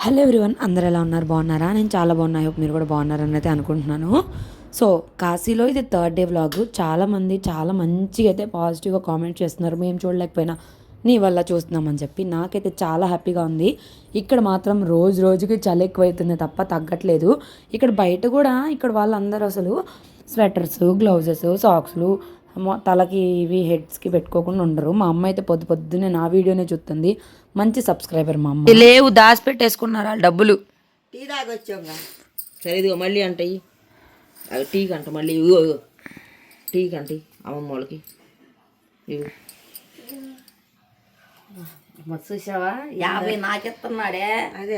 Hello everyone, అందరు ఎలా ఉన్నారు? బాగున్నారా? నేను చాలా బాగున్నా. హోప్ మీరు కూడా బాగున్నారని అయితే అనుకుంటున్నాను. సో కాశీలో ఇది థర్డ్ డే వ్లాగ్. చాలామంది చాలా మంచిగా అయితే పాజిటివ్గా కామెంట్ చేస్తున్నారు, మేము చూడలేకపోయినా నీ వల్ల చూస్తున్నామని చెప్పి. నాకైతే చాలా హ్యాపీగా ఉంది. ఇక్కడ మాత్రం రోజు రోజుకి చలి ఎక్కువైతుంది తప్ప తగ్గట్లేదు. ఇక్కడ బయట కూడా ఇక్కడ వాళ్ళందరూ అసలు స్వెటర్స్, గ్లౌజెస్, సాక్స్లు తలకి ఇవి హెడ్స్కి పెట్టుకోకుండా ఉండరు. మా అమ్మ అయితే పొద్దున్నే నా వీడియోనే చూస్తుంది. మంచి సబ్స్క్రైబర్ మా అమ్మ. లేవు, దాచిపెట్టేసుకున్నారా డబ్బులు? టీ తాగొచ్చాంగా. సరే ఇదిగో మళ్ళీ అంటాయి అవి టీకి అంట. మళ్ళీ టీకి అంటే అమ్మమ్మ వాళ్ళకి ఇవి చూసావా 50 నాకెత్తున్నాడే. అదే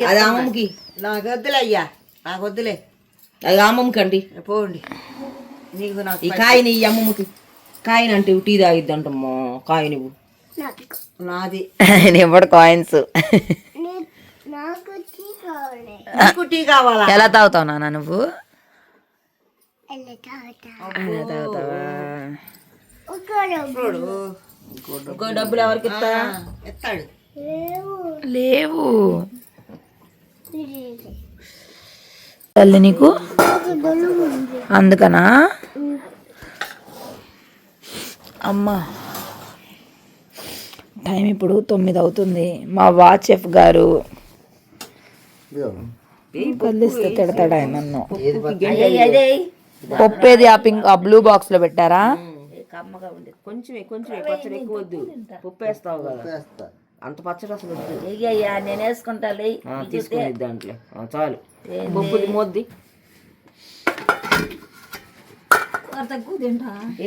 అది అమ్మమ్మకి. నాకు వద్దులే అయ్యా, నాకు వద్దులే. అది అమ్మమ్మకి అండి. పోండి. నీకు నాకు ఈ కాయని ఈ అమ్మమ్మకి కాయని అంటే టీ తాగిద్ది అంటమ్మా. కాయ నువ్వు నాది ఇప్పుడు కాయిన్స్ నాకు టీ కావాలా? ఎలా తాగుతావు నాన్న నువ్వు? ఇంకో డబ్బులు ఎవరికి ఇస్తాడు? లేవు తల్లి నీకు, అందుకనా అమ్మా. టైం ఇప్పుడు 9 అవుతుంది. మా వాచెఫ్ గారు కల్లిస్తే తిడతాడు ఆయన నన్ను. పప్పేది ఆ బ్లూ బాక్స్ లో పెట్టారా? కొంచెమే పచ్చడి ఎక్కువ వద్దు. పప్పు వేస్తావు కదా, అంత పచ్చడి అసలు వద్దు. నేను వేసుకుంటా తీసుకుని దాంట్లో చాలు. పప్పుది మోద్ది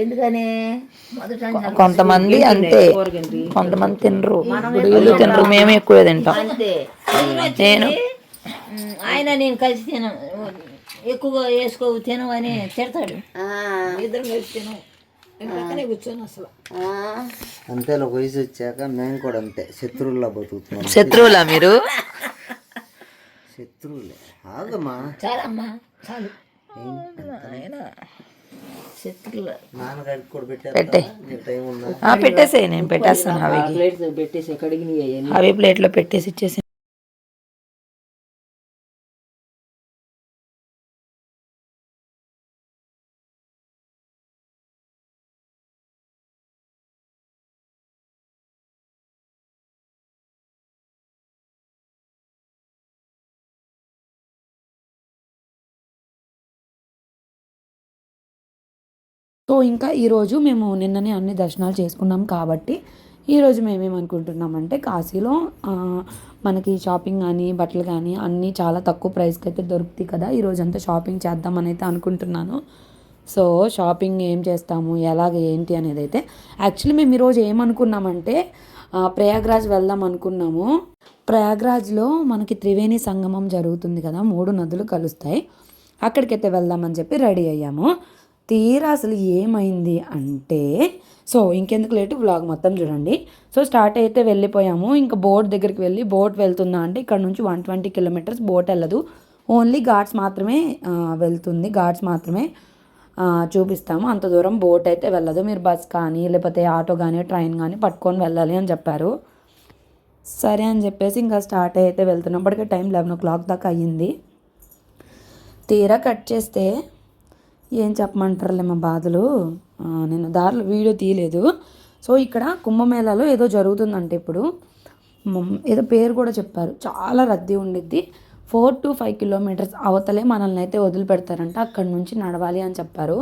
ఎందుకని కొంతమంది అంతే, కొంతమంది తినరు, వీళ్ళు తినరు, మేము ఎక్కువ తింటాం. నేను నేను కలిసి తిన, ఎక్కువగా వేసుకో తిను అని తిడతాడు. ఇద్దరం కలిసి తిను కూర్చొని అసలు అంతే. ఒక వయసు వచ్చాక మేము కూడా అంతే శత్రువుల్లో బతుకుతున్నాం. శత్రువులా మీరు? శత్రువులే. ఆగమ్మా, చాలమ్మా చాలు. శత్రువులు నాన్నగారికి కూడా పెట్టే టైం ఉందా? పెట్టేసేయి, నేను పెట్టేస్తాను. అవి పెట్టేసి కడిగి అవి ప్లేట్లో పెట్టేసి ఇచ్చేసి. సో ఇంకా ఈరోజు మేము నిన్ననే అన్ని దర్శనాలు చేసుకున్నాం కాబట్టి ఈరోజు మేమేమనుకుంటున్నామంటే కాశీలో మనకి షాపింగ్ కానీ బట్టలు కానీ అన్నీ చాలా తక్కువ ప్రైస్కి అయితే దొరుకుతాయి కదా. ఈరోజు అంతా షాపింగ్ చేద్దామని అయితే అనుకుంటున్నాను. సో షాపింగ్ ఏం చేస్తాము, ఎలాగ ఏంటి అనేది అయితే యాక్చువల్లీ మేము ఈరోజు ఏమనుకున్నామంటే ప్రయాగ్రాజ్ వెళ్దాం అనుకున్నాము. ప్రయాగ్రాజ్లో మనకి త్రివేణి సంగమం జరుగుతుంది కదా, 3 నదులు కలుస్తాయి. అక్కడికైతే వెళ్దామని చెప్పి రెడీ అయ్యాము. తీరా అసలు ఏమైంది అంటే, సో ఇంకెందుకు లేటు వ్లాగ్ మొత్తం చూడండి. సో స్టార్ట్ అయితే వెళ్ళిపోయాము. ఇంకా బోట్ దగ్గరికి వెళ్ళి బోట్ వెళ్తుందా అంటే ఇక్కడ నుంచి 120 కిలోమీటర్స్ బోట్ వెళ్ళదు, ఓన్లీ ఘాట్స్ మాత్రమే వెళ్తుంది. ఘాట్స్ మాత్రమే చూపిస్తాము, అంత దూరం బోట్ అయితే వెళ్ళదు. మీరు బస్ కానీ లేకపోతే ఆటో కానీ ట్రైన్ కానీ పట్టుకొని వెళ్ళాలి అని చెప్పారు. సరే అని చెప్పేసి ఇంకా స్టార్ట్ అయితే వెళ్తున్నప్పటికీ టైం 11 o'clock దాకా అయ్యింది. తీరా కట్ చేస్తే ఏం చెప్పమంటారులే మా బాధలు. నేను దారిలో వీడియో తీయలేదు. సో ఇక్కడ కుంభమేళాలో ఏదో జరుగుతుందంటే ఇప్పుడు ఏదో పేరు కూడా చెప్పారు. చాలా రద్దీ ఉండిద్ది. 4 to 5 కిలోమీటర్స్ అవతలే మనల్ని అయితే వదిలిపెడతారంట, అక్కడి నుంచి నడవాలి అని చెప్పారు.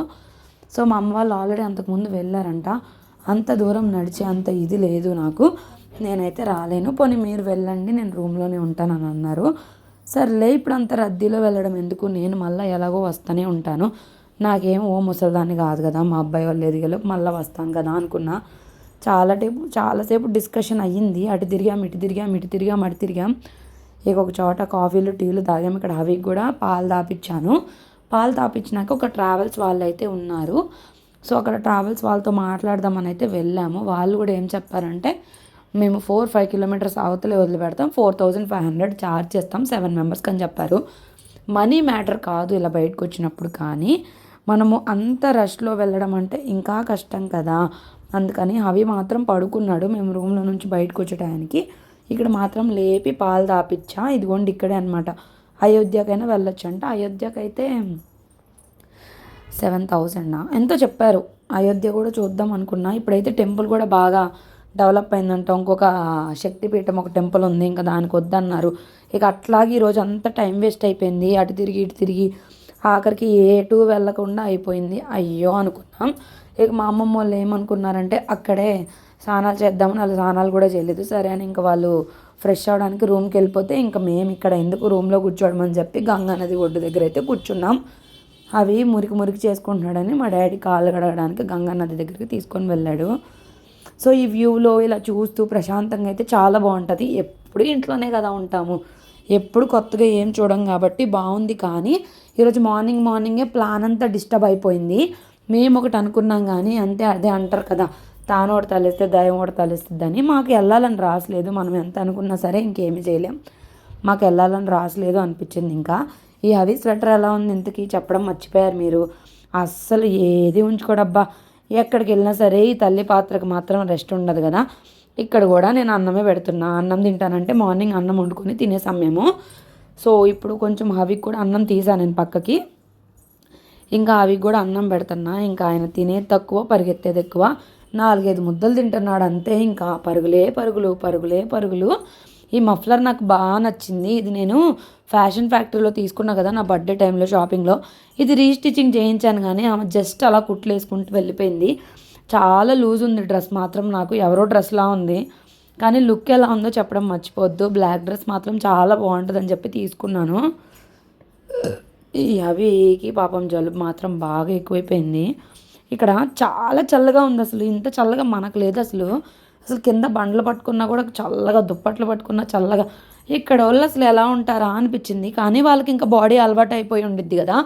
సో మా అమ్మ వాళ్ళు ఆల్రెడీ అంతకుముందు వెళ్ళారంట. అంత దూరం నడిచే అంత ఇది లేదు నాకు, నేనైతే రాలేను, పోనీ మీరు వెళ్ళండి, నేను రూమ్లోనే ఉంటానని అన్నారు. సర్లే ఇప్పుడు అంత రద్దీలో వెళ్ళడం ఎందుకు, నేను మళ్ళీ ఎలాగో వస్తూనే ఉంటాను, నాకేం ముసలిదాన్ని కాదు కదా, మా అబ్బాయి వాళ్ళు ఎదిగేలోపు మళ్ళీ వస్తాను కదా అనుకున్నా. చాలాసేపు డిస్కషన్ అయ్యింది. అటు తిరిగాం ఇటు తిరిగాం. ఇక ఒక చోట కాఫీలు టీలు తాగాము. ఇక్కడ హవికి కూడా పాలు తాపించాను. పాలు తాపించినాక ఒక ట్రావెల్స్ వాళ్ళు అయితే ఉన్నారు. సో అక్కడ ట్రావెల్స్ వాళ్ళతో మాట్లాడదామని అయితే వెళ్ళాము. వాళ్ళు కూడా ఏం చెప్పారంటే, మేము 4-5 కిలోమీటర్స్ అవతలే వదిలిపెడతాం, 4500 ఛార్జ్ చేస్తాం 7 మెంబర్స్కి అని చెప్పారు. మనీ మ్యాటర్ కాదు ఇలా బయటకు వచ్చినప్పుడు, కానీ మనము అంత రష్లో వెళ్ళడం అంటే ఇంకా కష్టం కదా. అందుకని అవి మాత్రం పడుకున్నాడు. మేము రూమ్లో నుంచి బయటకు వచ్చే టైంకి ఇక్కడ మాత్రం లేపి పాలు తాపిచ్చా. ఇదిగోండి ఇక్కడే అనమాట. అయోధ్యకైనా వెళ్ళొచ్చు అంట. అయోధ్యకైతే 7,000 ఎంతో చెప్పారు. అయోధ్య కూడా చూద్దాం అనుకున్నా. ఇప్పుడైతే టెంపుల్ కూడా బాగా డెవలప్ అయిందంట. ఇంకొక శక్తిపీఠం ఒక టెంపుల్ ఉంది, ఇంకా దానికి వద్దన్నారు. ఇక అట్లాగే ఈరోజు అంతా టైం వేస్ట్ అయిపోయింది. అటు తిరిగి ఇటు తిరిగి ఆఖరికి ఎటు వెళ్ళకుండా అయిపోయింది. అయ్యో అనుకున్నాం. ఇక మా అమ్మమ్మ వాళ్ళు ఏమనుకున్నారంటే అక్కడే స్నానాలు చేద్దామని, వాళ్ళు స్నానాలు కూడా చేయలేదు. సరే అని ఇంకా వాళ్ళు ఫ్రెష్ అవ్వడానికి రూమ్కి వెళ్ళిపోతే ఇంకా మేము ఇక్కడ ఎందుకు రూమ్లో కూర్చోవడమని చెప్పి గంగా నది ఒడ్డు దగ్గర అయితే కూర్చున్నాం. అవి మురికి చేసుకుంటున్నాడని మా డాడీ కాళ్ళు కడగడానికి గంగా నది దగ్గరికి తీసుకొని వెళ్ళాడు. సో ఈ వ్యూలో ఇలా చూస్తూ ప్రశాంతంగా అయితే చాలా బాగుంటుంది. ఎప్పుడు ఇంట్లోనే కదా ఉంటాము, ఎప్పుడు కొత్తగా ఏం చూడం కాబట్టి బాగుంది. కానీ ఈరోజు మార్నింగే ప్లాన్ అంతా డిస్టర్బ్ అయిపోయింది. మేము ఒకటి అనుకున్నాం కానీ అంతే, అదే అంటారు కదా, తాను ఒకటి తలిస్తే దయం ఒకటి తలిస్తుంది అని. మాకు వెళ్ళాలని రాసలేదు. మనం ఎంత అనుకున్నా సరే ఇంకేమీ చేయలేం. మాకు వెళ్ళాలని రాసలేదు అనిపించింది. ఇంకా ఈ హెవీ స్వెటర్ ఎలా ఉంది ఇంతకీ చెప్పడం మర్చిపోయారు మీరు. అస్సలు ఏది ఉంచుకోడబ్బా. ఎక్కడికి వెళ్ళినా సరే ఈ తల్లి పాత్రకు మాత్రం రెస్ట్ ఉండదు కదా. ఇక్కడ కూడా నేను అన్నమే పెడుతున్నా. అన్నం తింటానంటే మార్నింగ్ అన్నం వండుకొని తినే సమయము. సో ఇప్పుడు కొంచెం హవికి కూడా అన్నం తీసాను నేను పక్కకి. ఇంకా అవి కూడా అన్నం పెడుతున్నా. ఇంకా ఆయన తినేది తక్కువ, పరిగెత్తేది ఎక్కువ. 4-5 ముద్దలు తింటున్నాడు అంతే. ఇంకా పరుగులే పరుగులు. ఈ మఫ్లర్ నాకు బాగా నచ్చింది. ఇది నేను ఫ్యాషన్ ఫ్యాక్టరీలో తీసుకున్నా కదా నా బర్త్డే టైంలో షాపింగ్లో. ఇది రీస్టిచ్చింగ్ చేయించాను కానీ ఆమె జస్ట్ అలా కుట్లు వేసుకుంటూ వెళ్ళిపోయింది. చాలా లూజ్ ఉంది డ్రెస్ మాత్రం. నాకు ఎవరో డ్రెస్లా ఉంది కానీ లుక్ ఎలా ఉందో చెప్పడం మర్చిపోవద్దు. బ్లాక్ డ్రెస్ మాత్రం చాలా బాగుంటుందని చెప్పి తీసుకున్నాను. ఈ అవికి పాపం జలుబు మాత్రం బాగా ఎక్కువైపోయింది. ఇక్కడ చాలా చల్లగా ఉంది. అసలు ఇంత చల్లగా మనకు లేదు అసలు కింద బండ్లు పట్టుకున్నా కూడా చల్లగా, దుప్పట్లు పట్టుకున్నా చల్లగా. ఇక్కడ వాళ్ళు అసలు ఎలా ఉంటారా అనిపించింది. కానీ వాళ్ళకి ఇంకా బాడీ అలవాటు అయిపోయి ఉండిద్ది కదా.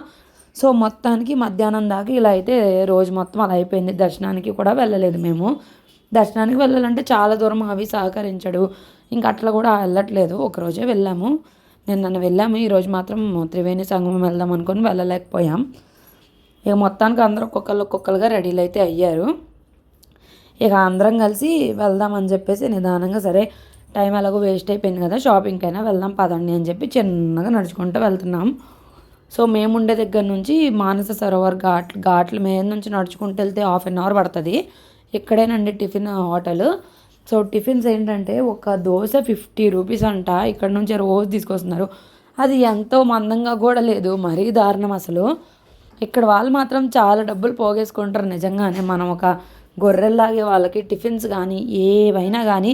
సో మొత్తానికి మధ్యాహ్నం దాకా ఇలా అయితే రోజు మొత్తం అలా అయిపోయింది. దర్శనానికి కూడా వెళ్ళలేదు మేము. దర్శనానికి వెళ్ళాలంటే చాలా దూరం అవి సహకరించడు. ఇంకా అట్లా కూడా వెళ్ళట్లేదు. ఒకరోజే వెళ్ళాము, నిన్న వెళ్ళాము. ఈరోజు మాత్రం త్రివేణి సంగమం వెళ్దాం అనుకొని వెళ్ళలేకపోయాం. ఇక మొత్తానికి అందరూ ఒక్కొక్కరుగా రెడీలు అయితే అయ్యారు. ఇక అందరం కలిసి వెళ్దామని చెప్పేసి నిదానంగా, సరే టైం ఎలాగో వేస్ట్ అయిపోయింది కదా, షాపింగ్కి అయినా వెళ్దాం పదండి అని చెప్పి చిన్నగా నడుచుకుంటూ వెళ్తున్నాం. సో మేము ఉండే దగ్గర నుంచి మానస సరోవర్ ఘాట్ల మీద నుంచి నడుచుకుంటూ వెళ్తే 1/2 అవర్ పడుతుంది. ఇక్కడేనండి టిఫిన్ హోటల్. సో టిఫిన్స్ ఏంటంటే ఒక దోశ 50 రూపీస్ అంట. ఇక్కడ నుంచి రోజు తీసుకొస్తున్నారు. అది ఎంతో మందంగా కూడా లేదు, మరీ దారుణం అసలు. ఇక్కడ వాళ్ళు మాత్రం చాలా డబ్బులు పోగేసుకుంటారు నిజంగానే. మనం ఒక గొర్రెల్లాగే వాళ్ళకి టిఫిన్స్ కానీ ఏవైనా కానీ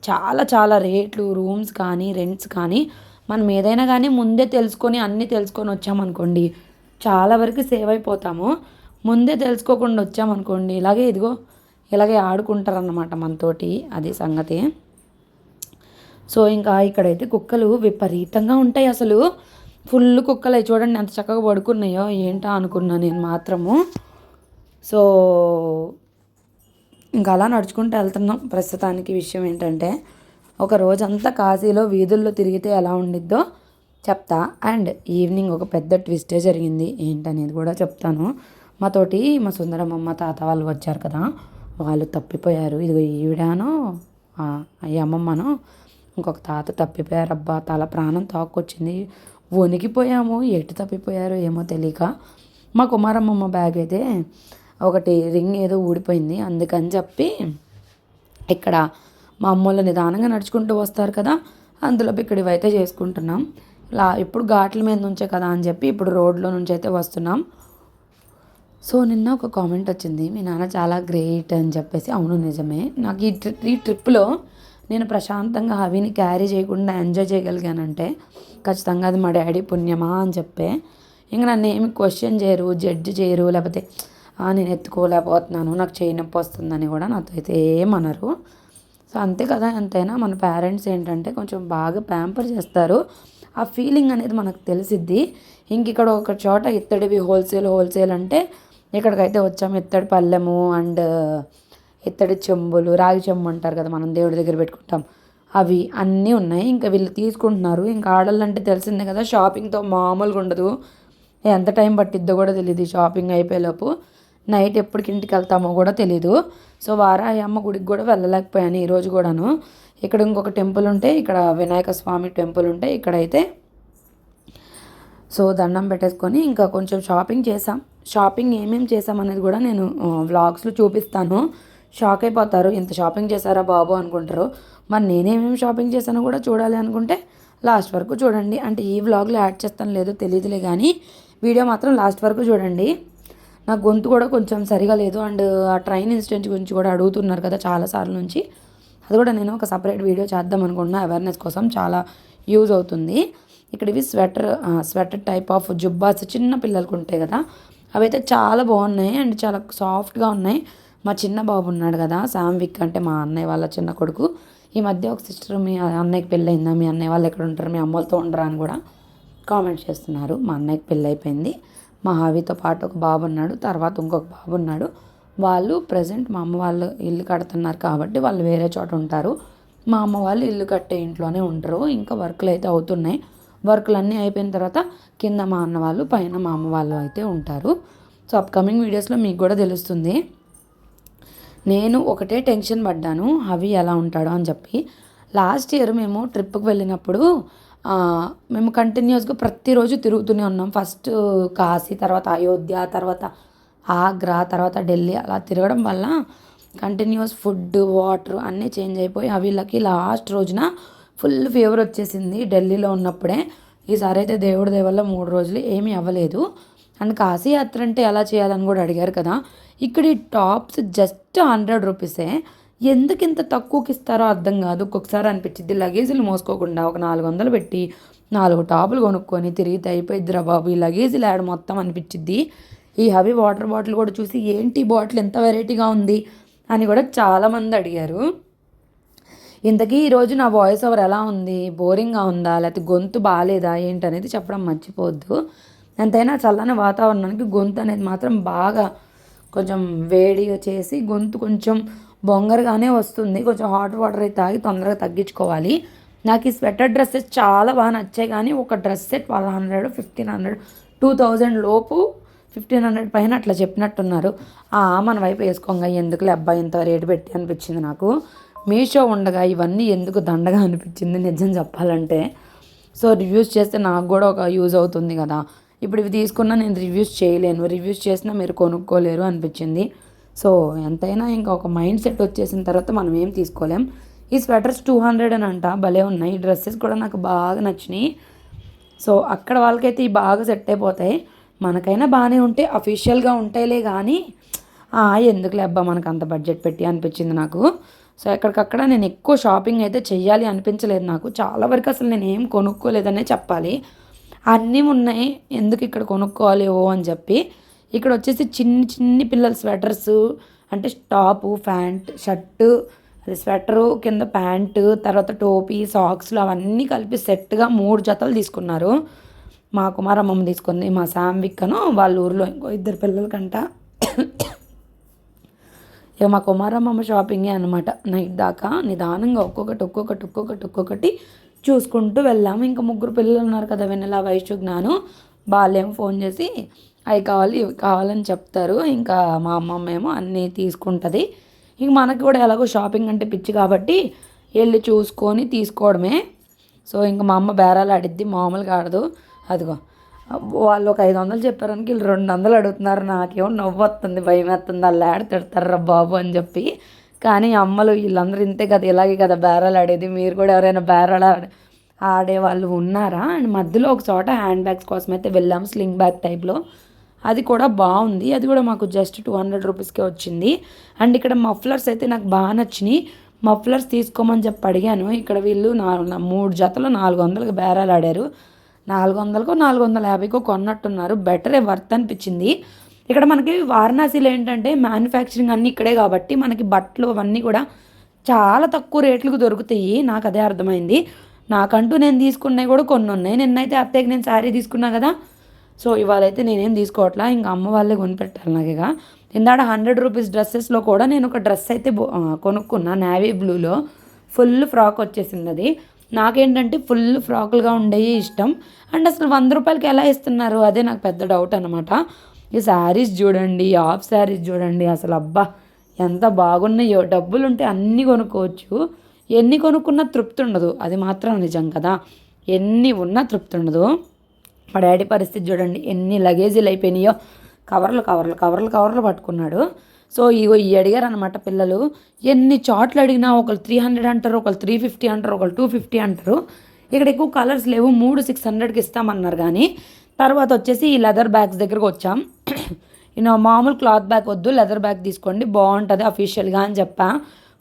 చాలా రేట్లు, రూమ్స్ కానీ రెంట్స్ కానీ మనం ఏదైనా కానీ ముందే తెలుసుకొని అన్నీ తెలుసుకొని వచ్చామనుకోండి చాలా వరకు సేవ్ అయిపోతాము. ముందే తెలుసుకోకుండా వచ్చామనుకోండి ఇలాగే ఆడుకుంటారన్నమాట మనతోటి, అది సంగతి. సో ఇంకా ఇక్కడైతే కుక్కలు విపరీతంగా ఉంటాయి అసలు. ఫుల్ కుక్కలు అవి చూడండి ఎంత చక్కగా పడుకున్నాయో ఏంటా అనుకున్నా నేను మాత్రము. సో ఇంకా అలా నడుచుకుంటూ వెళ్తున్నాం. ప్రస్తుతానికి విషయం ఏంటంటే ఒక రోజంతా కాశీలో వీధుల్లో తిరిగితే ఎలా ఉండిద్దో చెప్తా. అండ్ ఈవినింగ్ ఒక పెద్ద ట్విస్టే జరిగింది, ఏంటనేది కూడా చెప్తాను. మా సుందరమ్మ తాత వాళ్ళు వచ్చారు కదా, వాళ్ళు తప్పిపోయారు. ఇదిగో ఈవిడానో ఈ అమ్మమ్మనో ఇంకొక తాత తప్పిపోయారు. అబ్బా తల ప్రాణం తాక్కొచ్చింది. వణికిపోయాము. ఎటు తప్పిపోయారో ఏమో తెలియక. మా కుమారమ్మమ్మ బ్యాగ్ అయితే ఒకటి రింగ్ ఏదో ఊడిపోయింది. అందుకని చెప్పి ఇక్కడ మా అమ్మోళ్ళు నిదానంగా నడుచుకుంటూ వస్తారు కదా, అందులోపు ఇక్కడ ఇవైతే చేసుకుంటున్నాం. ఇప్పుడు ఘాట్ల మీద నుంచే కదా అని చెప్పి ఇప్పుడు రోడ్లో నుంచి అయితే వస్తున్నాం. సో నిన్న ఒక కామెంట్ వచ్చింది, మీ నాన్న చాలా గ్రేట్ అని చెప్పేసి. అవును నిజమే. నాకు ఈ ట్రిప్లో నేను ప్రశాంతంగా హవిని క్యారీ చేయకుండా ఎంజాయ్ చేయగలిగానంటే ఖచ్చితంగా అది మా డాడీ పుణ్యమా అని చెప్పే. ఇంకా నన్ను ఏమి క్వశ్చన్ చేయరు, జడ్జి చేయరు, లేకపోతే నేను ఎత్తుకోలేకపోతున్నాను, నాకు చేయి నొప్పి వస్తుందని కూడా నాతో అయితే ఏమనరు. సో అంతే కదా, ఎంతైనా మన పేరెంట్స్ ఏంటంటే కొంచెం బాగా ప్యాంపర్ చేస్తారు. ఆ ఫీలింగ్ అనేది మనకు తెలిసిద్ది. ఇంక ఇక్కడ ఒక చోట ఇత్తడివి హోల్సేల్ అంటే ఇక్కడికైతే వచ్చాము. ఇత్తడి పళ్ళెము అండ్ ఇత్తడి చెంబులు, రాగి చెంబు అంటారు కదా మనం దేవుడి దగ్గర పెట్టుకుంటాం, అవి అన్నీ ఉన్నాయి. ఇంకా వీళ్ళు తీసుకుంటున్నారు. ఇంకా ఆడళ్ళంటే తెలిసిందే కదా, షాపింగ్తో మామూలుగా ఉండదు. ఎంత టైం పట్టిద్దో కూడా తెలియదు షాపింగ్ అయిపోయేలోపు. నైట్ ఎప్పటికి ఇంటికి వెళ్తామో కూడా తెలీదు. సో వారాహి అమ్మ గుడికి కూడా వెళ్ళలేకపోయాను ఈరోజు కూడాను. ఇక్కడ ఇంకొక టెంపుల్ ఉంటే ఇక్కడ వినాయక స్వామి టెంపుల్ ఉంటే ఇక్కడైతే సో దండం పెట్టేసుకొని ఇంకా కొంచెం షాపింగ్ చేసాం. షాపింగ్ ఏమేమి చేసాం అనేది కూడా నేను వ్లాగ్స్లో చూపిస్తాను. షాక్ అయిపోతారు, ఇంత షాపింగ్ చేశారా బాబు అనుకుంటారు. మరి నేనేమేమి షాపింగ్ చేశానో కూడా చూడాలి అనుకుంటే లాస్ట్ వరకు చూడండి. అంటే ఈ వ్లాగ్లో యాడ్ చేస్తాను లేదో తెలియదులే, కానీ వీడియో మాత్రం లాస్ట్ వరకు చూడండి. నా గొంతు కూడా కొంచెం సరిగా లేదు. అండ్ ఆ ట్రైన్ ఇన్సిడెంట్ గురించి కూడా అడుగుతున్నారు కదా చాలాసార్లు నుంచి. అది కూడా నేను ఒక సపరేట్ వీడియో చేద్దాం అనుకుంటున్నా, అవేర్నెస్ కోసం చాలా యూజ్ అవుతుంది. ఇక్కడ ఇవి స్వెటర్ టైప్ ఆఫ్ జుబ్బాస్ చిన్న పిల్లలకు ఉంటాయి కదా, అవైతే చాలా బాగున్నాయి అండ్ చాలా సాఫ్ట్గా ఉన్నాయి. మా చిన్న బాబు ఉన్నాడు కదా శామ్విక్, అంటే మా అన్నయ్య వాళ్ళ చిన్న కొడుకు. ఈ మధ్య ఒక సిస్టర్ మీ అన్నయ్యకి పెళ్ళయిందా, మీ అన్నయ్య వాళ్ళు ఎక్కడ ఉంటారు, మీ అమ్మలతో ఉండరా అని కూడా కామెంట్ చేస్తున్నారు. మా అన్నయ్యకి పెళ్ళి అయిపోయింది. మా హావీతో పాటు ఒక బాబు ఉన్నాడు, తర్వాత ఇంకొక బాబు ఉన్నాడు. వాళ్ళు ప్రజెంట్ మా అమ్మ వాళ్ళు ఇల్లు కడుతున్నారు కాబట్టి వాళ్ళు వేరే చోట ఉంటారు. మా అమ్మ వాళ్ళు ఇల్లు కట్టే ఇంట్లోనే ఉంటారు. ఇంకా వర్క్లు అయితే అవుతున్నాయి. వర్క్లు అన్నీ అయిపోయిన తర్వాత కింద మా అన్న వాళ్ళు, పైన మా అమ్మ వాళ్ళు అయితే ఉంటారు. సో అప్కమింగ్ వీడియోస్లో మీకు కూడా తెలుస్తుంది. నేను ఒకటే టెన్షన్ పడ్డాను, హవి ఎలా ఉంటాడో అని చెప్పి. లాస్ట్ ఇయర్ మేము ట్రిప్కి వెళ్ళినప్పుడు మేము కంటిన్యూస్గా ప్రతిరోజు తిరుగుతూనే ఉన్నాం. ఫస్ట్ కాశీ, తర్వాత అయోధ్య, తర్వాత ఆగ్రా, తర్వాత ఢిల్లీ, అలా తిరగడం వల్ల కంటిన్యూస్ ఫుడ్, వాటర్ అన్నీ చేంజ్ అయిపోయి వీళ్ళకి లాస్ట్ రోజున ఫుల్ ఫీవర్ వచ్చేసింది ఢిల్లీలో ఉన్నప్పుడే. ఈసారి అయితే దేవుడి దేవల్ల 3 రోజులు ఏమీ అవ్వలేదు. అండ్ కాశీ యాత్ర అంటే ఎలా చేయాలని కూడా అడిగారు కదా. ఇక్కడ ఈ టాప్స్ జస్ట్ 100 రూపీసే. ఎందుకు ఇంత తక్కువకి ఇస్తారో అర్థం కాదు. ఒక్కొక్కసారి అనిపించింది లగేజీలు మోసుకోకుండా ఒక 400 పెట్టి 4 టాపులు కొనుక్కొని తిరిగితే అయిపోయిద్దిరా బాబు, ఈ లగేజీలు యాడ్ మొత్తం అనిపించిద్ది. ఈ హవి వాటర్ బాటిల్ కూడా చూసి ఏంటి బాటిల్ ఎంత వెరైటీగా ఉంది అని కూడా చాలామంది అడిగారు. ఇంతకీ ఈరోజు నా వాయిస్ ఓవర్ ఎలా ఉంది, బోరింగ్గా ఉందా, లేకపోతే గొంతు బాగాలేదా ఏంటనేది చెప్పడం మర్చిపోవద్దు. ఎంతైనా చల్లని వాతావరణానికి గొంతు అనేది మాత్రం బాగా కొంచెం వేడిగా చేసి గొంతు కొంచెం బొంగరగానే వస్తుంది. కొంచెం హాట్ వాటర్ అయితే తాగి తొందరగా తగ్గించుకోవాలి. నాకు ఈ స్వెటర్ డ్రెస్సెస్ చాలా బాగా నచ్చాయి, కానీ ఒక డ్రెస్ సెట్ 1200, 1500, 2000 లోపు 1500 పైన అట్లా చెప్పినట్టున్నారు. మన వైపు వేసుకోగా ఎందుకులే అబ్బాయి ఇంత రేటు పెట్టి అనిపించింది నాకు. మీషో ఉండగా ఇవన్నీ ఎందుకు దండగా అనిపించింది నిజం చెప్పాలంటే. సో రివ్యూస్ చేస్తే నాకు కూడా ఒక యూజ్ అవుతుంది కదా. ఇప్పుడు ఇవి తీసుకున్నా నేను రివ్యూస్ చేయలేను, రివ్యూస్ చేసినా మీరు కొనుక్కోలేరు అనిపించింది. సో ఎంతైనా ఇంకా ఒక మైండ్ సెట్ వచ్చేసిన తర్వాత మనం ఏం తీసుకోలేం. ఈ స్వెటర్స్ 200 అని అంట, భలే ఉన్నాయి. ఈ డ్రెస్సెస్ కూడా నాకు బాగా నచ్చినాయి. సో అక్కడ వాళ్ళకైతే ఈ బాగా సెట్ అయిపోతాయి, మనకైనా బాగానే ఉంటాయి, అఫీషియల్గా ఉంటాయిలే. కానీ ఎందుకులే అబ్బా మనకు అంత బడ్జెట్ పెట్టి అనిపించింది నాకు. సో ఎక్కడికక్కడ నేను ఎక్కువ షాపింగ్ అయితే చెయ్యాలి అనిపించలేదు నాకు. చాలా వరకు అసలు నేను ఏం కొనుక్కోలేదనే చెప్పాలి. అన్నీ ఉన్నాయి, ఎందుకు ఇక్కడ కొనుక్కోవాలి అని చెప్పి. ఇక్కడ వచ్చేసి చిన్ని పిల్లల స్వెటర్స్, అంటే టాపు, ప్యాంట్, షర్టు, అది స్వెటరు కింద ప్యాంటు, తర్వాత టోపీ, సాక్స్లు అవన్నీ కలిపి సెట్గా 3 జతలు తీసుకున్నారు. మా కుమారమ్మమ్మ తీసుకుంది, మా శామ్విక్కను వాళ్ళ ఊరిలో ఇంకో 2 పిల్లలకంట. ఇక మా కుమారమ్మమ్మ షాపింగే అనమాట. నైట్ దాకా నిదానంగా ఒక్కొక్కటి చూసుకుంటూ వెళ్ళాము. ఇంకా 3 పిల్లలు ఉన్నారు కదా, వెన్నెల, వైషు, జ్ఞాను. వాళ్ళేమో ఫోన్ చేసి అవి కావాలి ఇవి కావాలని చెప్తారు. ఇంకా మా అమ్మమ్మ ఏమో అన్నీ తీసుకుంటుంది. ఇంక మనకి కూడా ఎలాగో షాపింగ్ అంటే పిచ్చి కాబట్టి వెళ్ళి చూసుకొని తీసుకోవడమే. సో ఇంకా మా అమ్మ బేరాలు ఆడిద్ది, మామూలుగా ఆడదు. అదిగో వాళ్ళు ఒక 500 చెప్పారని వీళ్ళు 200 అడుగుతున్నారు. నాకేమో నవ్వు వస్తుంది, భయం వేస్తుంది, వాళ్ళు ఆడ తిడతారా బాబు అని చెప్పి. కానీ అమ్మలు వీళ్ళందరూ ఇంతే కదా, ఇలాగే కదా బేరాలు ఆడేది. మీరు కూడా ఎవరైనా బేరాలు ఆడేవాళ్ళు ఉన్నారా? అండ్ మధ్యలో ఒక చోట హ్యాండ్ బ్యాగ్స్ కోసం అయితే వెళ్ళాము, స్లింగ్ బ్యాగ్ టైప్లో. అది కూడా బాగుంది. అది కూడా మాకు జస్ట్ 200 రూపీస్కే వచ్చింది. అండ్ ఇక్కడ మఫ్లర్స్ అయితే నాకు బాగా నచ్చినాయి. మఫ్లర్స్ తీసుకోమని చెప్పి అడిగాను. ఇక్కడ వీళ్ళు 3 జతలు 400కి బేరాలు ఆడారు. 400కో 450కో కొన్నట్టున్నారు. బెటరే, వర్త్ అనిపించింది. ఇక్కడ మనకి వారణాసిలో ఏంటంటే మ్యానుఫ్యాక్చరింగ్ అన్నీ ఇక్కడే కాబట్టి మనకి బట్టలు అవన్నీ కూడా చాలా తక్కువ రేట్లకు దొరుకుతాయి. నాకు అదే అర్థమైంది. నాకంటూ నేను తీసుకున్నవి కూడా కొన్ని ఉన్నాయి. నిన్నైతే అత్తయ్యకి నేను శారీ తీసుకున్నా కదా, సో ఇవాళైతే నేనేం తీసుకోవట్లా, ఇంకా అమ్మ వాళ్ళే కొనిపెట్టాలి నాకు. ఇక ఇందాక 100 రూపీస్ డ్రెస్సెస్లో కూడా నేను ఒక డ్రెస్ అయితే కొనుక్కున్నా, నేవీ బ్లూలో. ఫుల్ ఫ్రాక్ వచ్చేసింది అది. నాకేంటంటే ఫుల్ ఫ్రాకులుగా ఉండేవి ఇష్టం. అండ్ అసలు 100 రూపాయలకి ఎలా ఇస్తున్నారు, అదే నాకు పెద్ద డౌట్ అనమాట. ఈ శారీస్ చూడండి, హాఫ్ శారీస్ చూడండి, అసలు అబ్బా ఎంత బాగున్నాయో. డబ్బులు ఉంటే అన్నీ కొనుక్కోవచ్చు. ఎన్ని కొనుక్కున్నా తృప్తి ఉండదు, అది మాత్రం నిజం కదా. ఎన్ని ఉన్నా తృప్తి ఉండదు. మా డాడీ పరిస్థితి చూడండి, ఎన్ని లగేజీలు అయిపోయినాయో, కవర్లు కవర్లు కవర్లు కవర్లు పట్టుకున్నాడు. సో ఇగో ఈ అడిగారు అనమాట పిల్లలు. ఎన్ని చాట్లు అడిగినా ఒకళ్ళు 300 అంటారు, ఒకళ్ళు 350 అంటారు, ఒకళ్ళు 250 అంటారు. ఇక్కడ ఎక్కువ కలర్స్ లేవు, 3 600కి ఇస్తామన్నారు. కానీ తర్వాత వచ్చేసి ఈ లెదర్ బ్యాగ్స్ దగ్గరకు వచ్చాం. నేను మామూలు క్లాత్ బ్యాగ్ వద్దు, లెదర్ బ్యాగ్ తీసుకోండి బాగుంటుంది అఫీషియల్గా అని చెప్పా.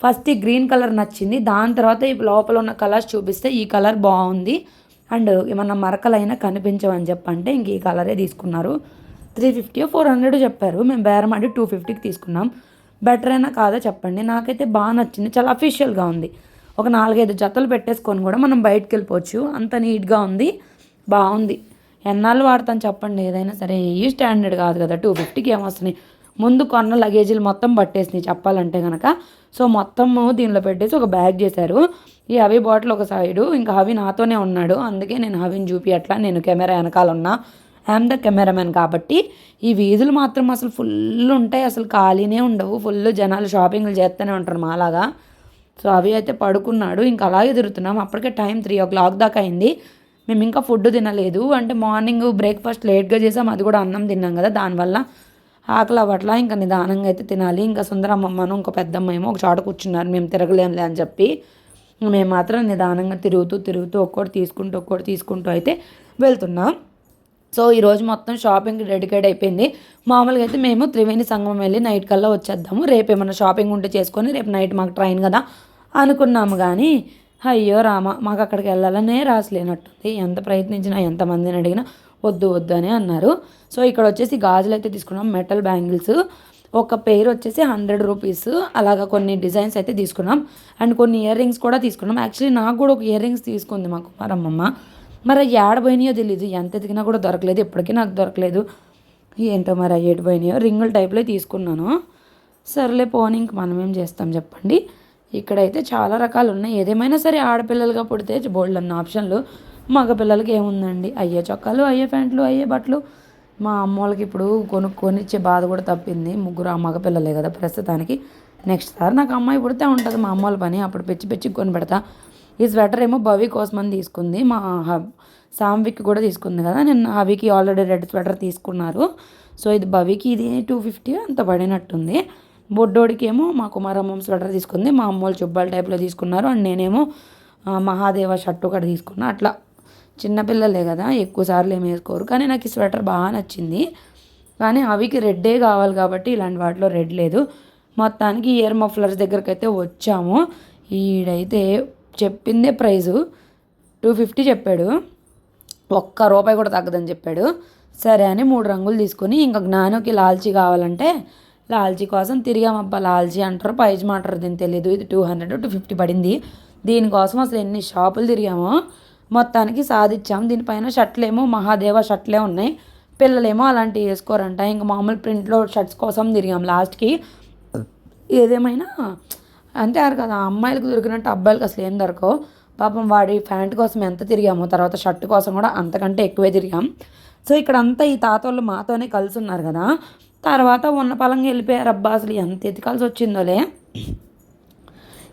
ఫస్ట్ ఈ గ్రీన్ కలర్ నచ్చింది, దాని తర్వాత ఈ లోపల ఉన్న కలర్స్ చూపిస్తే ఈ కలర్ బాగుంది అండ్ ఏమన్నా మరకలైనా కనిపించవని చెప్పంటే ఇంక ఈ కలరే తీసుకున్నారు. 350 400 చెప్పారు, మేము బేరమాడి 250కి తీసుకున్నాం. బెటర్ అయినా కాదో చెప్పండి, నాకైతే బాగా నచ్చింది, చాలా అఫీషియల్గా ఉంది. ఒక 4-5 జతలు పెట్టేసుకొని కూడా మనం బయటకు వెళ్ళిపోవచ్చు, అంత నీట్గా ఉంది, బాగుంది. ఎన్నాళ్ళు వాడతాను చెప్పండి ఏదైనా సరే, ఈ స్టాండర్డ్ కాదు కదా. 250కి ఏమొస్తున్నాయి, ముందు కొన్న లగేజీలు మొత్తం పట్టేసినాయి చెప్పాలంటే కనుక. సో మొత్తము దీనిలో పెట్టేసి ఒక బ్యాగ్ చేశారు. ఈ హవీ బాటిల్ ఒక సైడు, ఇంకా హవీ నాతోనే ఉన్నాడు, అందుకే నేను హవీని చూపియట్లా, నేను కెమెరా వెనకాల ఉన్నా, ఐఎమ్ ద కెమెరామెన్ కాబట్టి. ఈ వీధులు మాత్రం అసలు ఫుల్ ఉంటాయి, అసలు ఖాళీనే ఉండవు, ఫుల్ జనాలు షాపింగ్లు చేస్తూనే ఉంటారు మాలాగా. సో అవి అయితే పడుకున్నాడు, ఇంకా అలాగే తిరుగుతున్నాం. అప్పటికే టైం 3 o'clock దాకా అయింది. మేము ఇంకా ఫుడ్ తినలేదు, అంటే మార్నింగ్ బ్రేక్ఫాస్ట్ లేట్గా చేసాం, అది కూడా అన్నం తిన్నాం కదా, దానివల్ల ఆకలి అవ్వట్లా. ఇంకా నిదానంగా అయితే తినాలి. ఇంకా సుందరమ్మను ఇంకో పెద్దమ్మ ఏమో ఒక చోట కూర్చున్నారు, మేము తిరగలేంలే అని చెప్పి. మేము మాత్రం నిదానంగా తిరుగుతూ ఒక్కోటి తీసుకుంటూ అయితే వెళ్తున్నాం. సో ఈరోజు మొత్తం షాపింగ్కి డెడికేట్ అయిపోయింది. మామూలుగా అయితే మేము త్రివేణి సంగమం వెళ్ళి నైట్ కల్లా వచ్చేద్దాము, రేపు ఏమైనా షాపింగ్ ఉంటే చేసుకొని రేపు నైట్ మాకు ట్రైన్ కదా అనుకున్నాము. కానీ అయ్యో రామ, మాకు అక్కడికి వెళ్ళాలనే రాసలేనట్టుంది. ఎంత ప్రయత్నించినా ఎంతమందిని అడిగినా వద్దు అని అన్నారు. సో ఇక్కడ వచ్చేసి గాజులు అయితే తీసుకున్నాం, మెటల్ బ్యాంగిల్స్ ఒక పెయిర్ వచ్చేసి 100 రూపీస్, అలాగా కొన్ని డిజైన్స్ అయితే తీసుకున్నాం. అండ్ కొన్ని ఇయర్ రింగ్స్ కూడా తీసుకున్నాం. యాక్చువల్లీ నాకు కూడా ఒక ఇయర్ రింగ్స్ తీసుకుంది మా కుమారమ్మమ్మ, మరి ఏడ పోయినాయో తెలీదు, ఎంత ఎతికినా కూడా దొరకలేదు, ఇప్పటికీ నాకు దొరకలేదు. ఏంటో మరి ఏడు పోయినాయో, రింగుల టైప్లో తీసుకున్నాను. సర్లే పోనీ, ఇంక మనం ఏం చేస్తాం చెప్పండి. ఇక్కడైతే చాలా రకాలు ఉన్నాయి. ఏదేమైనా సరే ఆడపిల్లలుగా పుడితే బోల్డ్ అన్న ఆప్షన్లు, మగపిల్లలకి ఏముందండి, అయ్యే చొక్కాలు, అయ్యే ప్యాంట్లు, అయ్యే బట్టలు. మా అమ్మోళ్ళకి ఇప్పుడు కొనిచ్చే బాధ కూడా తప్పింది, ముగ్గురు ఆ మగపిల్లలే కదా ప్రస్తుతానికి. నెక్స్ట్ సారి నాకు అమ్మాయి పుడితే ఉంటుంది మా అమ్మోళ్ళ పని, అప్పుడు పిచ్చి కొని పెడతా. ఈ స్వెటర్ ఏమో భవి కోసమని తీసుకుంది, మా సామ్విక్ కూడా తీసుకుంది కదా, నేను హవికి ఆల్రెడీ రెడ్ స్వెటర్ తీసుకున్నారు. సో ఇది భవికి, ఇది 250 అంత పడినట్టుంది. బొడ్డోడికి ఏమో మా కుమారమ్మ స్వెటర్ తీసుకుంది, మా అమ్మోళ్ళు చుబ్బాల టైప్లో తీసుకున్నారు. అండ్ నేనేమో మహాదేవ షర్ట్ ఒకటి తీసుకున్నా. అట్లా చిన్నపిల్లలే కదా, ఎక్కువ సార్లు ఏమి వేసుకోరు. కానీ నాకు ఈ స్వెటర్ బాగా నచ్చింది. కానీ అవికి రెడ్డే కావాలి కాబట్టి ఇలాంటి వాటిలో రెడ్ లేదు. మొత్తానికి ఇయర్ మఫ్లర్స్ దగ్గరికి అయితే వచ్చాము. ఈడైతే చెప్పిందే ప్రైజు 250 చెప్పాడు, ₹1 కూడా తగ్గదని చెప్పాడు. సరే అని 3 రంగులు తీసుకొని, ఇంకా జ్ఞానుకి లాల్చీ కావాలంటే లాల్చీ కోసం తిరిగామబ్బా. లాల్చీ అంటారు, పైజమా అంటారు, దీనికి తెలియదు. ఇది 200 250 పడింది. దీనికోసం అసలు ఎన్ని షాపులు తిరిగామో, మొత్తానికి సాధించాం. దీనిపైన షర్ట్లేమో మహాదేవ షర్ట్లే ఉన్నాయి, పిల్లలేమో అలాంటివి వేసుకోరంట. ఇంకా మామూలు ప్రింట్లో షర్ట్స్ కోసం తిరిగాం లాస్ట్కి. ఏదేమైనా అంటారు కదా, అమ్మాయిలకు దొరికినట్టు అబ్బాయిలకు అసలు ఏం దొరకవు. పాపం వాడి ప్యాంట్ కోసం ఎంత తిరిగామో, తర్వాత షర్ట్ కోసం కూడా అంతకంటే ఎక్కువే తిరిగాం. సో ఇక్కడ అంతా ఈ తాతోళ్ళు మాతోనే కలిసి ఉన్నారు కదా, తర్వాత ఉన్న పలంగా వెళ్ళిపోయారు. అబ్బా అసలు ఎంత ఎతికాల్సి వచ్చిందోలే.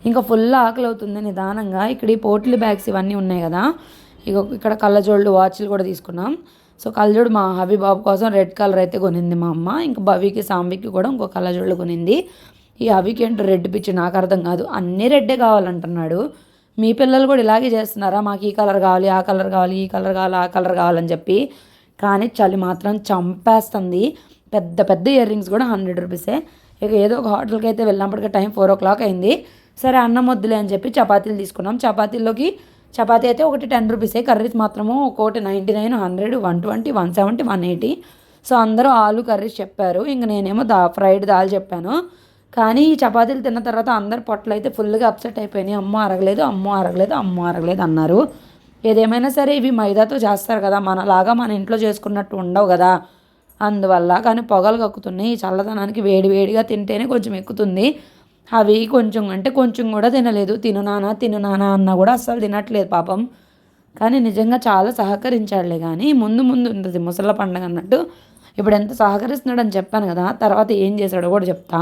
ఇంకా ఫుల్ ఆకలి అవుతుంది నిదానంగా. ఇక్కడ ఈ పోట్లీ బ్యాగ్స్ ఇవన్నీ ఉన్నాయి కదా, ఇక్కడ కళ్ళజోళ్ళు వాచ్లు కూడా తీసుకున్నాం. సో కళ్ళజోడు మా హబీ బాబు కోసం రెడ్ కలర్ అయితే కొనింది మా అమ్మ. ఇంకా భవికి సాంబికి కూడా ఇంకో కళ్ళజోళ్ళు కొనింది. ఈ హబీకి ఏంటో రెడ్ పిచ్చి, నాకు అర్థం కాదు, అన్నీ రెడ్డే కావాలంటున్నాడు. మీ పిల్లలు కూడా ఇలాగే చేస్తున్నారా, మాకు ఈ కలర్ కావాలి, ఆ కలర్ కావాలి, ఈ కలర్ కావాలి, ఆ కలర్ కావాలని చెప్పి. కానీ చలి మాత్రం చంపేస్తుంది. పెద్ద పెద్ద ఇయర్ రింగ్స్ కూడా 100 రూపీసే. ఇక ఏదో ఒక హోటల్కి అయితే వెళ్ళినప్పటికీ టైం 4 o'clock అయింది. సరే అన్నం వద్దులే అని చెప్పి చపాతీలు తీసుకున్నాం. చపాతీల్లోకి చపాతీ అయితే ఒకటి 10 రూపీసే, కర్రీస్ మాత్రము ఒక్కోటి 99, 100, 120, 170, 180. సో అందరూ ఆలు కర్రీస్ చెప్పారు, ఇంక నేనేమో ఫ్రైడ్ దాల్ చెప్పాను. కానీ ఈ చపాతీలు తిన్న తర్వాత అందరు పొట్టలు అయితే ఫుల్గా అప్సెట్ అయిపోయినాయి. అమ్మో అరగలేదు అన్నారు. ఏదేమైనా సరే ఇవి మైదాతో చేస్తారు కదా, మనలాగా మన ఇంట్లో చేసుకున్నట్టు ఉండవు కదా, అందువల్ల. కానీ పొగలు కక్కుతున్నాయి. ఈ చల్లదనానికి వేడిగా తింటేనే కొంచెం ఎక్కుతుంది. అవి కొంచెం అంటే కొంచెం కూడా తినలేదు. తిను నానా అన్నా కూడా అస్సలు తినట్లేదు పాపం. కానీ నిజంగా చాలా సహకరించాడులే. కానీ ముందు ఉంటుంది ముసళ్ళ పండగ అన్నట్టు. ఇప్పుడు ఎంత సహకరిస్తున్నాడని చెప్పాను కదా, తర్వాత ఏం చేశాడో కూడా చెప్తా.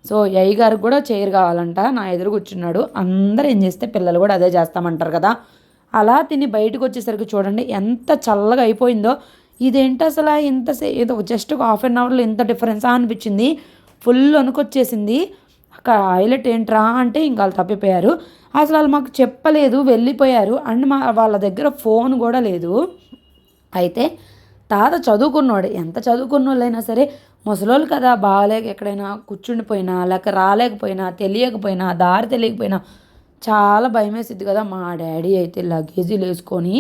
సో అయ్య గారికి కూడా చైర్ కావాలంట, నా ఎదురు కూర్చున్నాడు. అందరూ ఏం చేస్తే పిల్లలు కూడా అదే చేస్తామంటారు కదా, అలా తిని బయటకు వచ్చేసరికి చూడండి ఎంత చల్లగా అయిపోయిందో. ఇదేంటి అసలు ఏదో జస్ట్ ఒక హాఫ్ అన్ అవర్లో ఇంత డిఫరెన్సా అనిపించింది. ఫుల్ వణుకొచ్చేసింది. అక్కడ హైలైట్ ఏంట్రా అంటే ఇంకా వాళ్ళు తప్పిపోయారు. అసలు వాళ్ళు మాకు చెప్పలేదు, వెళ్ళిపోయారు. అండ్ వాళ్ళ దగ్గర ఫోన్ కూడా లేదు. అయితే తాత చదువుకున్నాడు, ఎంత చదువుకున్న వాళ్ళైనా సరే ముసలోళ్ళు కదా, బాగాలేక ఎక్కడైనా కూర్చుండిపోయినా లేక రాలేకపోయినా తెలియకపోయినా దారి తెలియకపోయినా చాలా భయం వేసిద్ది కదా. మా డాడీ అయితే లగేజీలు వేసుకొని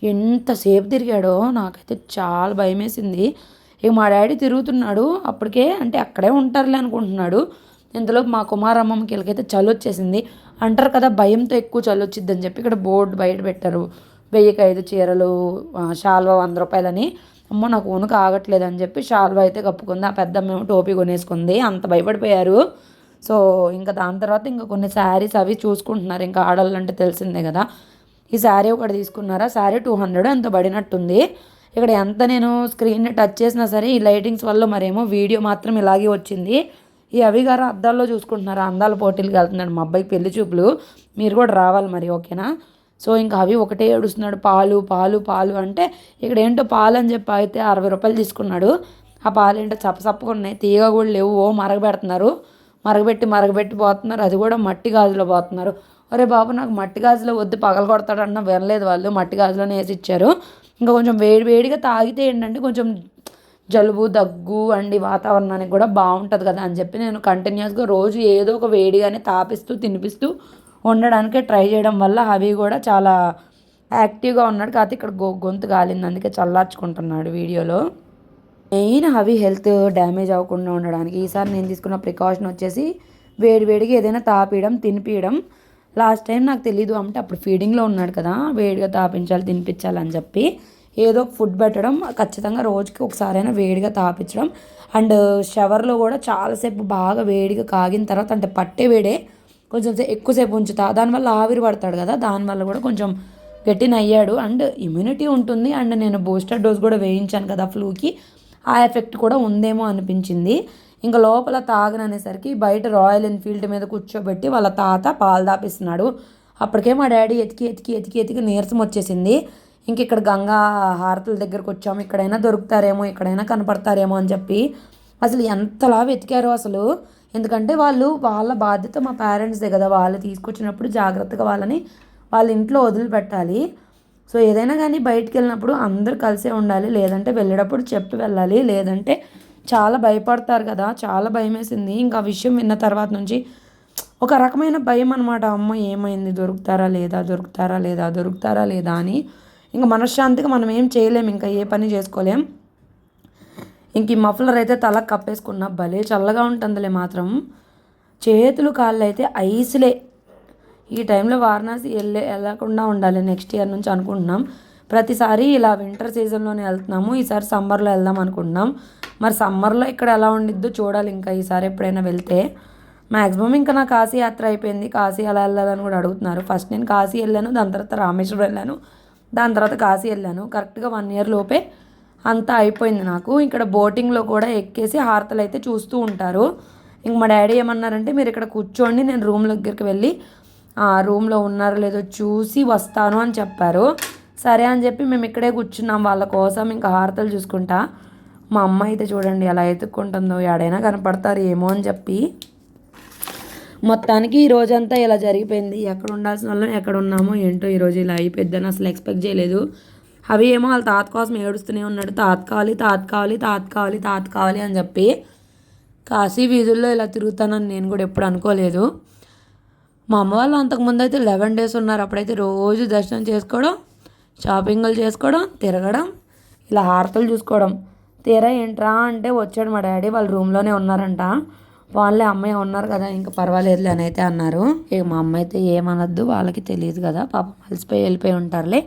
ఎంతసేపు తిరిగాడో నాకైతే చాలా భయం వేసింది. ఇక మా డాడీ తిరుగుతున్నాడు అప్పటికే, అంటే అక్కడే ఉంటారులే అనుకుంటున్నాడు. ఇంతలోపు మా కుమారమ్మకి వీళ్ళకైతే చలి వచ్చేసింది. అంటారు కదా భయంతో ఎక్కువ చలి వచ్చిద్దని చెప్పి ఇక్కడ బోర్డు బయట పెట్టారు, 1000కి 5 చీరలు, శాల్వా 100 రూపాయలని. అమ్మో నాకు వణుకు ఆగట్లేదు అని చెప్పి శాల్వా అయితే కప్పుకుంది. ఆ పెద్దమ్మేమో టోపీ కొనేసుకుంది. అంత భయపడిపోయారు. సో ఇంకా దాని తర్వాత ఇంకా కొన్ని శారీస్ అవి చూసుకుంటున్నారు. ఇంకా ఆడవాళ్ళు అంటే తెలిసిందే కదా. ఈ శారీ ఒకటి తీసుకున్నారా, శారీ 200 ఎంత పడినట్టుంది. ఇక్కడ ఎంత నేను స్క్రీన్ని టచ్ చేసినా సరే ఈ లైటింగ్స్ వల్ల మరేమో వీడియో మాత్రం ఇలాగే వచ్చింది. ఈ అవి గారు అద్దాల్లో చూసుకుంటున్నారు, అందాల పోటీలకు వెళ్తున్నాడు మా అబ్బాయికి పెళ్లి చూపులు, మీరు కూడా రావాలి మరి, ఓకేనా. సో ఇంకా అవి ఒకటే ఏడుస్తున్నాడు, పాలు పాలు పాలు అంటే ఇక్కడ ఏంటో పాలు అని చెప్పి అయితే 60 రూపాయలు తీసుకున్నాడు. ఆ పాలు ఏంటో చప్పగా ఉన్నాయి, తీగ కూడా లేవు. మరగబెడుతున్నారు, మరగబెట్టి పోతున్నారు. అది కూడా మట్టి గాజులో పోతున్నారు. ఒరే బాబు నాకు మట్టి గాజులో వద్దు, పగల కొడతాడన్న వినలేదు వాళ్ళు, మట్టి గాజులోనే వేసి ఇచ్చారు. ఇంకా కొంచెం వేడిగా తాగితే ఏంటంటే కొంచెం జలుబు దగ్గు అండి వాతావరణానికి కూడా బాగుంటుంది కదా అని చెప్పి నేను కంటిన్యూస్గా రోజు ఏదో ఒక వేడిగానే తాపిస్తూ తినిపిస్తూ ఉండడానికే ట్రై చేయడం వల్ల అవి కూడా చాలా యాక్టివ్గా ఉన్నాడు. కాకపోతే ఇక్కడ గొంతు గాలింది, అందుకే చల్లార్చుకుంటున్నాడు వీడియోలో. మెయిన్ అవి హెల్త్ డ్యామేజ్ అవ్వకుండా ఉండడానికి ఈసారి నేను తీసుకున్న ప్రికాషన్ వచ్చేసి వేడిగా ఏదైనా తాపియడం తినిపించడం. లాస్ట్ టైం నాకు తెలీదు, అంటే అప్పుడు ఫీడింగ్లో ఉన్నాడు కదా, వేడిగా తాపించాలి తినిపించాలని చెప్పి ఏదో ఒక ఫుడ్ పెట్టడం, ఖచ్చితంగా రోజుకి ఒకసారైనా వేడిగా తాపించడం. అండ్ షవర్లో కూడా చాలాసేపు బాగా వేడిగా కాగిన తర్వాత, అంటే పట్టే వేడే కొంచెం ఎక్కువసేపు ఉంచుతా, దానివల్ల ఆవిరి పడతాడు కదా, దానివల్ల కూడా కొంచెం గట్టిన అయ్యాడు. అండ్ ఇమ్యూనిటీ ఉంటుంది. అండ్ నేను బూస్టర్ డోస్ కూడా వేయించాను కదా ఫ్లూకి, ఆ ఎఫెక్ట్ కూడా ఉందేమో అనిపించింది. ఇంకా లోపల తాగననేసరికి బయట రాయల్ ఎన్ఫీల్డ్ మీద కూర్చోబెట్టి వాళ్ళ తాత పాలు తాపిస్తున్నాడు. అప్పటికే మా డాడీ ఎతికి నీరసం వచ్చేసింది. ఇంక ఇక్కడ గంగా హారతుల దగ్గరకు వచ్చాము, ఇక్కడైనా దొరుకుతారేమో, ఇక్కడైనా కనపడతారేమో అని చెప్పి అసలు ఎంతలా వెతికారో అసలు. ఎందుకంటే వాళ్ళ బాధ్యత మా పేరెంట్స్దే కదా, వాళ్ళు తీసుకొచ్చినప్పుడు జాగ్రత్తగా వాళ్ళ ఇంట్లో వదిలిపెట్టాలి. సో ఏదైనా కానీ బయటికి వెళ్ళినప్పుడు అందరూ కలిసే ఉండాలి, లేదంటే వెళ్ళేటప్పుడు చెప్పి వెళ్ళాలి, లేదంటే చాలా భయపడతారు కదా. చాలా భయం వేసింది ఇంకా ఆ విషయం విన్న తర్వాత నుంచి, ఒక రకమైన భయం అనమాట. అమ్మ ఏమైంది, దొరుకుతారా లేదా అని. ఇంకా మనశ్శాంతిగా మనం ఏం చేయలేం, ఇంకా ఏ పని చేసుకోలేం. ఇంక ఈ మఫ్లర్ అయితే తలకు కప్పేసుకున్నా, భలే చల్లగా ఉంటుందిలే మాత్రం. చేతులు కాళ్ళు అయితే ఐస్లే. ఈ టైంలో వారణాసి వెళ్ళకుండా ఉండాలి నెక్స్ట్ ఇయర్ నుంచి అనుకుంటున్నాం. ప్రతిసారి ఇలా వింటర్ సీజన్లోనే వెళ్తున్నాము, ఈసారి సమ్మర్లో వెళ్దాం అనుకుంటున్నాం. మరి సమ్మర్లో ఇక్కడ ఎలా ఉండిద్దో చూడాలి. ఇంకా ఈసారి ఎప్పుడైనా వెళ్తే మ్యాక్సిమం ఇంకా నా కాశీ యాత్ర అయిపోయింది. కాశీ ఎలా వెళ్ళాలని కూడా అడుగుతున్నారు. ఫస్ట్ నేను కాశీ వెళ్ళాను, దాని తర్వాత రామేశ్వరం వెళ్ళాను, దాని తర్వాత కాశీ వెళ్ళాను. కరెక్ట్గా 1 ఇయర్ లోపే అంతా అయిపోయింది నాకు. ఇక్కడ బోటింగ్లో కూడా ఎక్కేసి హారతలు అయితే చూస్తూ ఉంటారు. ఇంక మా డాడీ ఏమన్నారంటే, మీరు ఇక్కడ కూర్చోండి, నేను రూమ్ దగ్గరికి వెళ్ళి ఆ రూమ్లో ఉన్నారో లేదో చూసి వస్తాను అని చెప్పారు. సరే అని చెప్పి మేము ఇక్కడే కూర్చున్నాం వాళ్ళ కోసం, ఇంకా హారతలు చూసుకుంటా. మా అమ్మ అయితే చూడండి ఎలా ఎత్తుక్కుంటుందో, ఎడైనా కనపడతారు ఏమో అని చెప్పి. మొత్తానికి ఈ రోజంతా ఇలా జరిగిపోయింది. ఎక్కడ ఉండాల్సిన వాళ్ళం ఎక్కడ ఉన్నామో ఏంటో ఈరోజు ఇలా అయిపోద్దని అసలు ఎక్స్పెక్ట్ చేయలేదు. అవి ఏమో వాళ్ళ తాత కోసం ఏడుస్తూనే ఉన్నాడు, తాత కావాలి అని చెప్పి. కాశీ వీధుల్లో ఇలా తిరుగుతానని నేను కూడా ఎప్పుడు అనుకోలేదు. మా అమ్మ వాళ్ళు అంతకుముందు అయితే 11 days ఉన్నారు. అప్పుడైతే రోజు దర్శనం చేసుకోవడం, షాపింగ్లు చేసుకోవడం, తిరగడం, ఇలా హారతలు చూసుకోవడం. తీరా ఏంట్రా అంటే వచ్చాడు మా డాడీ, వాళ్ళ రూమ్లోనే ఉన్నారంట. వాళ్ళే అమ్మాయి ఉన్నారు కదా ఇంకా పర్వాలేదులే అని అయితే అన్నారు. ఇక మా అమ్మ అయితే ఏమనొద్దు, వాళ్ళకి తెలియదు కదా, పాపం వెళ్ళిపోయి ఉంటారులే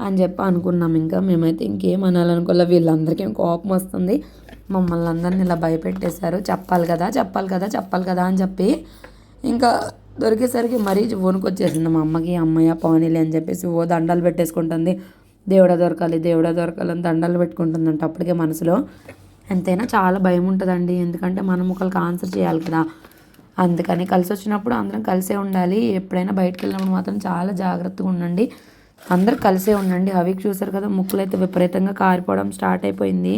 అని చెప్పి అనుకున్నాం. ఇంకా మేమైతే ఇంకేం అనాలనుకోలే. వీళ్ళందరికీ కోపం వస్తుంది, మమ్మల్ని అందరిని ఇలా భయపెట్టేశారు. చెప్పాలి కదా అని చెప్పి ఇంకా దొరికేసరికి మరీ వణుకొచ్చేసింది మా అమ్మకి. అమ్మయ్య పోనీలే అని చెప్పేసి దండాలు పెట్టేసుకుంటుంది. దేవుడా దొరకాలి అని దండాలు పెట్టుకుంటుందంట అప్పటికే మనసులో. ఎంతైనా చాలా భయం ఉంటుందండి, ఎందుకంటే మనం ఒకరికి ఆన్సర్ చేయాలి కదా. అందుకని కలిసి వచ్చినప్పుడు అందరం కలిసే ఉండాలి. ఎప్పుడైనా బయటకు వెళ్ళినప్పుడు మాత్రం చాలా జాగ్రత్తగా ఉండండి. అందరు కలిసే ఉండండి. హవికి చూసారు కదా, ముక్కులు అయితే విపరీతంగా కారిపోవడం స్టార్ట్ అయిపోయింది.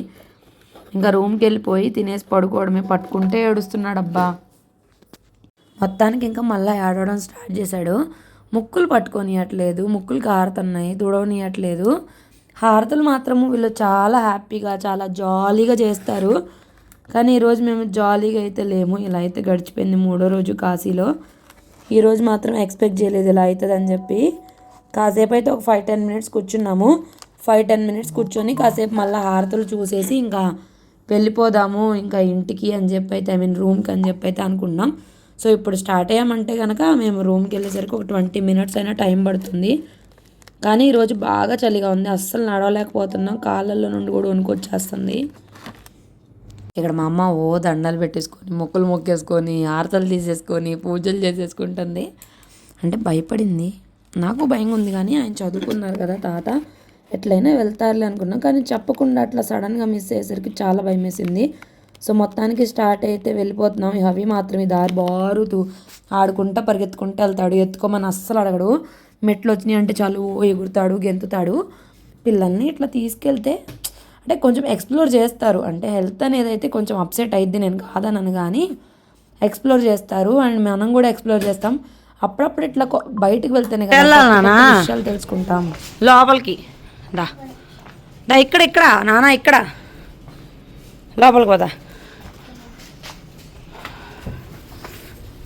ఇంకా రూమ్కి వెళ్ళిపోయి తినేసి పడుకోవడమే. పట్టుకుంటే ఏడుస్తున్నాడు అబ్బా. మొత్తానికి ఇంకా మళ్ళీ ఏడవడం స్టార్ట్ చేశాడు. ముక్కులు పట్టుకొనియట్లేదు, ముక్కులు కారుతున్నాయి, తుడవనియట్లేదు. హారతలు మాత్రము వీళ్ళు చాలా హ్యాపీగా చాలా జాలీగా చేస్తారు. కానీ ఈరోజు మేము జాలీగా అయితే లేము. ఇలా అయితే గడిచిపోయింది 3వ రోజు కాశీలో. ఈరోజు మాత్రం ఎక్స్పెక్ట్ చేయలేదు ఇలా అవుతుందని చెప్పి. కాసేపు అయితే ఒక 5-10 మినిట్స్ కూర్చున్నాము. 5-10 మినిట్స్ కూర్చొని కాసేపు మళ్ళీ హారతలు చూసేసి ఇంకా వెళ్ళిపోదాము ఇంకా ఇంటికి అని చెప్పి అయితే రూమ్కి అని చెప్పి అయితే అనుకున్నాం. సో ఇప్పుడు స్టార్ట్ అయ్యామంటే కనుక మేము రూమ్కి వెళ్ళేసరికి ఒక 20 మినిట్స్ అయినా టైం పడుతుంది. కానీ ఈరోజు బాగా చలిగా ఉంది, అస్సలు నడవలేకపోతున్నాం. కాళ్ళల్లో నుండి కూడా వణుకొచ్చేస్తుంది. ఇక్కడ మా అమ్మ దండాలు పెట్టేసుకొని మొక్కులు మొక్కేసుకొని హారతలు తీసేసుకొని పూజలు చేసేసుకుంటుంది. అంటే భయపడింది. నాకు భయం ఉంది, కానీ ఆయన చదువుకున్నారు కదా తాత, ఎట్లయినా వెళ్తారులే అనుకున్నాం. కానీ చెప్పకుండా అట్లా సడన్గా మిస్ అయ్యేసరికి చాలా భయం వేసింది. సో మొత్తానికి స్టార్ట్ అయితే వెళ్ళిపోతున్నాం. అవి మాత్రం ఈ దారి బారుతూ ఆడుకుంటా పరిగెత్తుకుంటూ వెళ్తాడు. ఎత్తుకోమని అస్సలు అడగడు. మెట్లు వచ్చినాయి అంటే చాలు ఎగురుతాడు, గెంతుతాడు. పిల్లల్ని ఇట్లా తీసుకెళ్తే అంటే కొంచెం ఎక్స్ప్లోర్ చేస్తారు. అంటే హెల్త్ అనేది అయితే కొంచెం అప్సెట్ అయ్యిద్ది, నేను కాదనను, కానీ ఎక్స్ప్లోర్ చేస్తారు. అండ్ మనం కూడా ఎక్స్ప్లోర్ చేస్తాం. అప్పుడప్పుడు ఇట్లా బయటికి వెళ్తేనే కదా విషయాలు తెలుసుకుంటాం. లోపలికి దా దా, ఇక్కడ నాన్న, ఇక్కడ లోపలికి పదా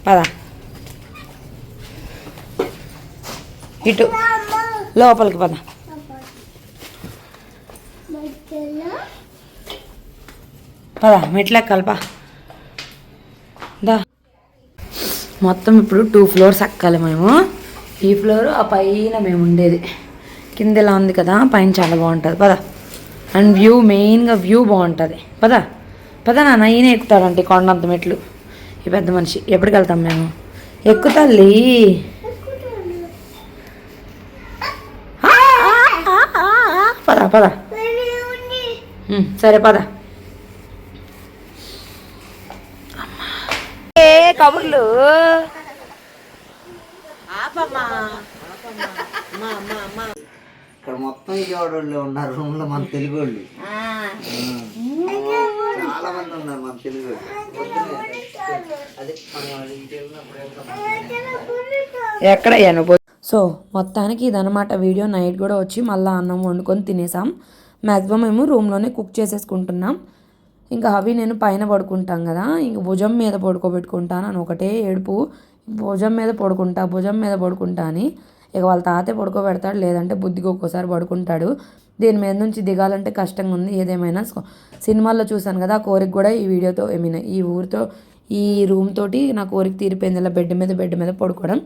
పదా, ఇటు లోపలికి పదా. పదా మెట్ల కలపా దా. మొత్తం ఇప్పుడు 2 ఫ్లోర్స్ ఎక్కాలి మేము. ఈ ఫ్లోర్ ఆ పైన మేము ఉండేది. కింద ఇలా ఉంది కదా, పైన చాలా బాగుంటుంది పద. అండ్ వ్యూ, మెయిన్గా వ్యూ బాగుంటుంది. పద నాన్న, ఈయన ఎక్కుతాడంటే కొండంత మెట్లు. ఈ పెద్ద మనిషి. ఎప్పటికి వెళ్తాం మేము? ఎక్కుతల్లి. పద సరే పద. కబుర్లు ఇక్కడ మొత్తం విజయవాడలో ఉన్నారు రూమ్ లో మన తెలుగు వాళ్ళు చాలా మంది ఉన్నారు. మన తెలుగు ఎక్కడయ్యా నువ్వు? సో మొత్తానికి ఇదనమాట వీడియో. నైట్ కూడా వచ్చి మళ్ళీ అన్నం వండుకొని తినేసాం. మ్యాక్సిమం మేము రూమ్లోనే కుక్ చేసేసుకుంటున్నాం. ఇంకా అవి నేను పైన పడుకుంటాం కదా, ఇంక భుజం మీద పడుకోబెట్టుకుంటాను అని ఒకటే ఏడుపు. భుజం మీద పడుకుంటా అని. ఇక వాళ్ళ తాతే పడుకోబెడతాడు, లేదంటే బుద్ధిగా ఒక్కోసారి పడుకుంటాడు. దీని మీద నుంచి దిగాలంటే కష్టంగా ఉంది. ఏదేమైనా సినిమాల్లో చూశాను కదా, ఆ కోరిక కూడా ఈ వీడియోతో ఈ ఊరితో ఈ రూమ్ తోటి నా కోరిక తీరిపోయింది. ఇలా బెడ్ మీద పడుకోవడం.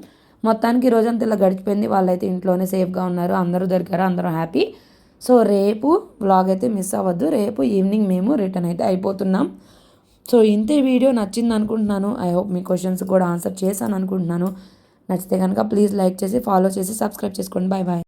మొత్తానికి ఈ రోజంతా ఇలా గడిచిపోయింది. వాళ్ళైతే ఇంట్లోనే సేఫ్గా ఉన్నారు, అందరూ దొరికారు, అందరూ హ్యాపీ. సో రేపు వ్లాగ్ అయితే మిస్ అవ్వద్దు. రేపు ఈవినింగ్ మేము రిటర్న్ అయితే అయిపోతున్నాం. సో ఇంతే వీడియో నచ్చింది అనుకుంటున్నాను. ఐ హోప్ మీ క్వశ్చన్స్ కూడా ఆన్సర్ చేశాను అనుకుంటున్నాను. నచ్చితే కనుక ప్లీజ్ లైక్ చేసి ఫాలో చేసి సబ్స్క్రైబ్ చేసుకోండి. బాయ్.